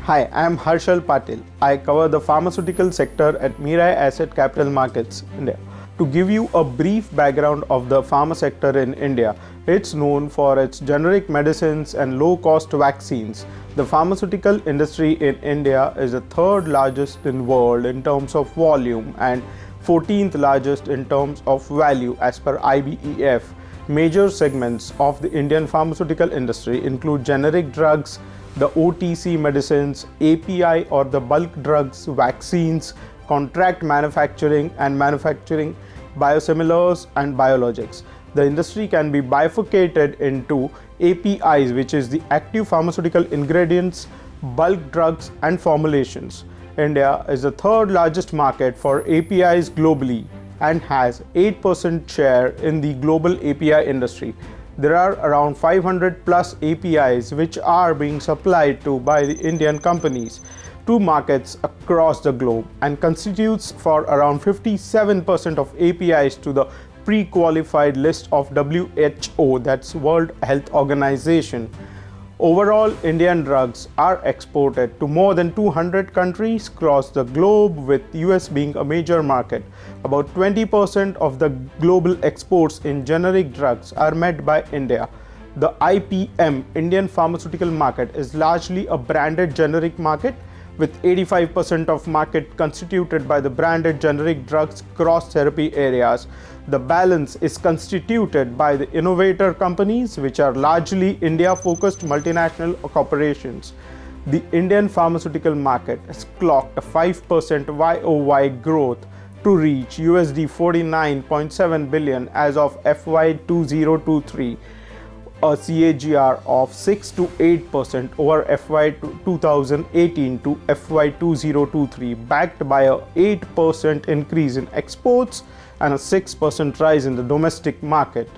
Hi, I am Harshal Patil. I cover the pharmaceutical sector at Mirae Asset Capital Markets, India. To give you a brief background of the pharma sector in India, it's known for its generic medicines and low-cost vaccines. The pharmaceutical industry in India is the third largest in the world in terms of volume and 14th largest in terms of value as per IBEF. Major segments of the Indian pharmaceutical industry include generic drugs, the OTC medicines, API or the bulk drugs, vaccines, contract manufacturing and manufacturing, biosimilars and biologics. The industry can be bifurcated into APIs, which is the active pharmaceutical ingredients, bulk drugs and formulations. India is the third largest market for APIs globally and has 8% share in the global API industry. There are around 500 plus APIs which are being supplied to by the Indian companies to markets across the globe and constitutes for around 57% of APIs to the pre-qualified list of WHO, that's World Health Organization. Overall, Indian drugs are exported to more than 200 countries across the globe, with US being a major market. About 20% of the global exports in generic drugs are met by India. The IPM, Indian pharmaceutical market, is largely a branded generic market, with 85% of market constituted by the branded generic drugs cross therapy areas. The balance is constituted by the innovator companies, which are largely India-focused multinational corporations. The Indian pharmaceutical market has clocked a 5% YOY growth to reach USD 49.7 billion as of FY 2023. A CAGR of 6 to 8% over FY 2018 to FY 2023, backed by a 8% increase in exports and a 6% rise in the domestic market.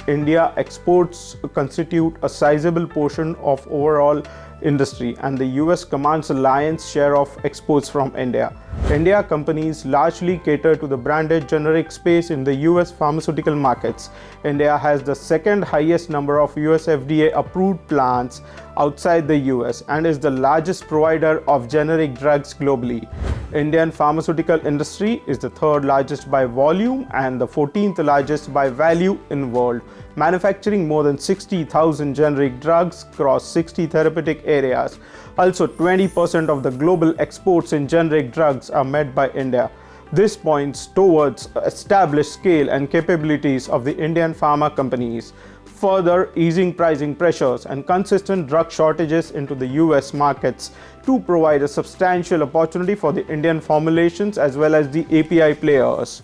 India exports constitute a sizable portion of overall industry, and the US commands a lion's share of exports from India. India companies largely cater to the branded generic space in the US pharmaceutical markets. India has the second highest number of US FDA approved plants outside the US and is the largest provider of generic drugs globally. Indian pharmaceutical industry is the third largest by volume and the 14th largest by value in the world, manufacturing more than 60,000 generic drugs across 60 therapeutic areas. Also, 20% of the global exports in generic drugs are met by India. This points towards established scale and capabilities of the Indian pharma companies, further easing pricing pressures and consistent drug shortages into the US markets to provide a substantial opportunity for the Indian formulations as well as the API players.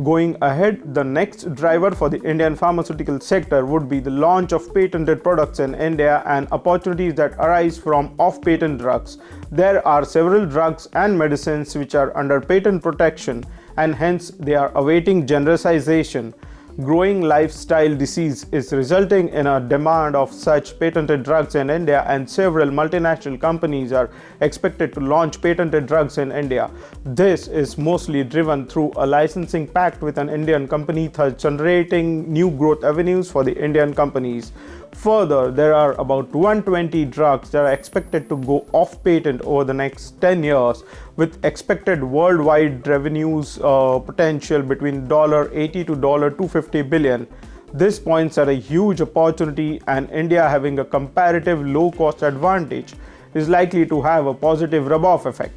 Going ahead, the next driver for the Indian pharmaceutical sector would be the launch of patented products in India and opportunities that arise from off-patent drugs. There are several drugs and medicines which are under patent protection and hence they are awaiting genericization. Growing lifestyle disease is resulting in a demand of such patented drugs in India, and several multinational companies are expected to launch patented drugs in India. This is mostly driven through a licensing pact with an Indian company, thus generating new growth avenues for the Indian companies. Further, there are about 120 drugs that are expected to go off patent over the next 10 years, with expected worldwide revenues potential between $80 to $250 billion. This points at a huge opportunity, and India, having a comparative low cost advantage, is likely to have a positive rub-off effect.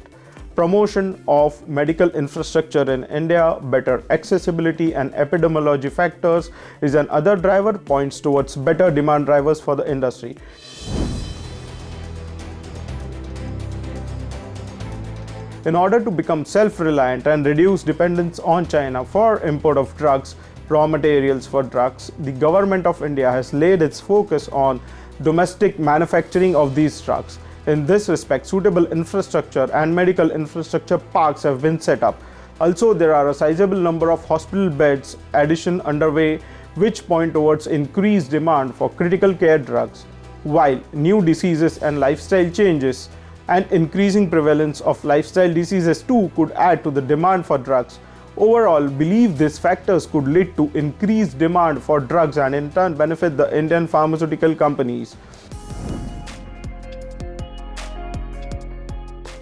Promotion of medical infrastructure in India, better accessibility and epidemiology factors is another driver, points towards better demand drivers for the industry. In order to become self-reliant and reduce dependence on China for import of drugs, raw materials for drugs, the government of India has laid its focus on domestic manufacturing of these drugs. In this respect, suitable infrastructure and medical infrastructure parks have been set up. Also, there are a sizable number of hospital beds addition underway, which point towards increased demand for critical care drugs, while new diseases and lifestyle changes and increasing prevalence of lifestyle diseases too could add to the demand for drugs. overall believe these factors could lead to increased demand for drugs and in turn benefit the Indian pharmaceutical companies.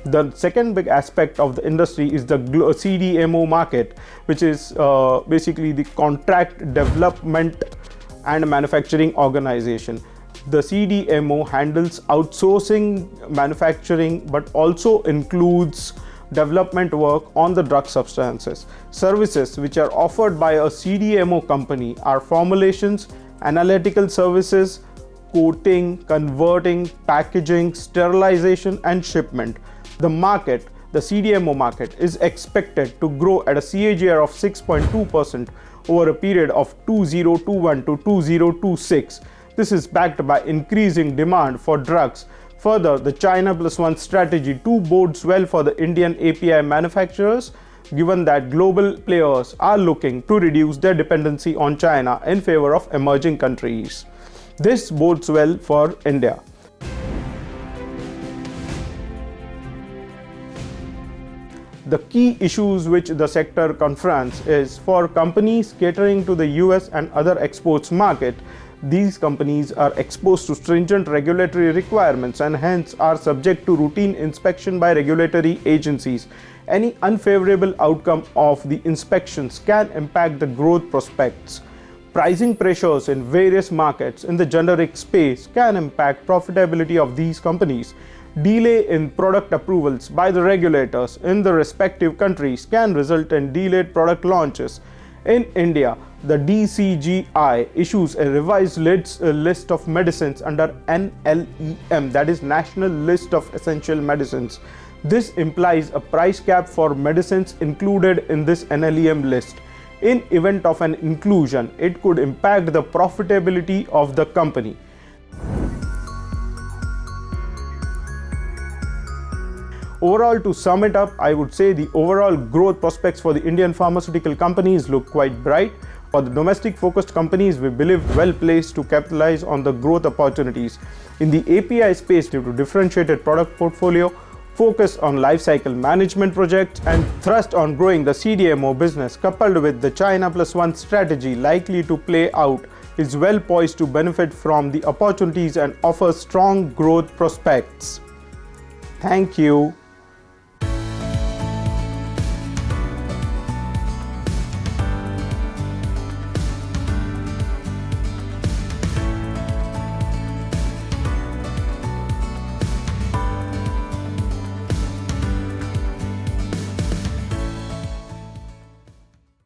The second big aspect of the industry is the CDMO market, which is basically the contract development and manufacturing organization. The CDMO handles outsourcing manufacturing but also includes development work on the drug substances. Services which are offered by a CDMO company are formulations, analytical services, coating, converting, packaging, sterilization and shipment. The CDMO market is expected to grow at a CAGR of 6.2% over a period of 2021 to 2026. This is backed by increasing demand for drugs. Further, the China Plus One strategy too bodes well for the Indian API manufacturers, given that global players are looking to reduce their dependency on China in favor of emerging countries. This bodes well for India. The key issues which the sector confronts is for companies catering to the US and other exports market. These companies are exposed to stringent regulatory requirements and hence are subject to routine inspection by regulatory agencies. Any unfavorable outcome of the inspections can impact the growth prospects. Pricing pressures in various markets in the generic space can impact profitability of these companies. Delay in product approvals by the regulators in the respective countries can result in delayed product launches. In India, the DCGI issues a revised list of medicines under NLEM, that is National List of Essential Medicines. This implies a price cap for medicines included in this NLEM list. In event of an inclusion, it could impact the profitability of the company. Overall, to sum it up, I would say the overall growth prospects for the Indian pharmaceutical companies look quite bright. For the domestic focused companies, we believe well placed to capitalize on the growth opportunities. In the API space, due to differentiated product portfolio, focus on lifecycle management projects and thrust on growing the CDMO business coupled with the China Plus One strategy likely to play out, is well poised to benefit from the opportunities and offer strong growth prospects. Thank you.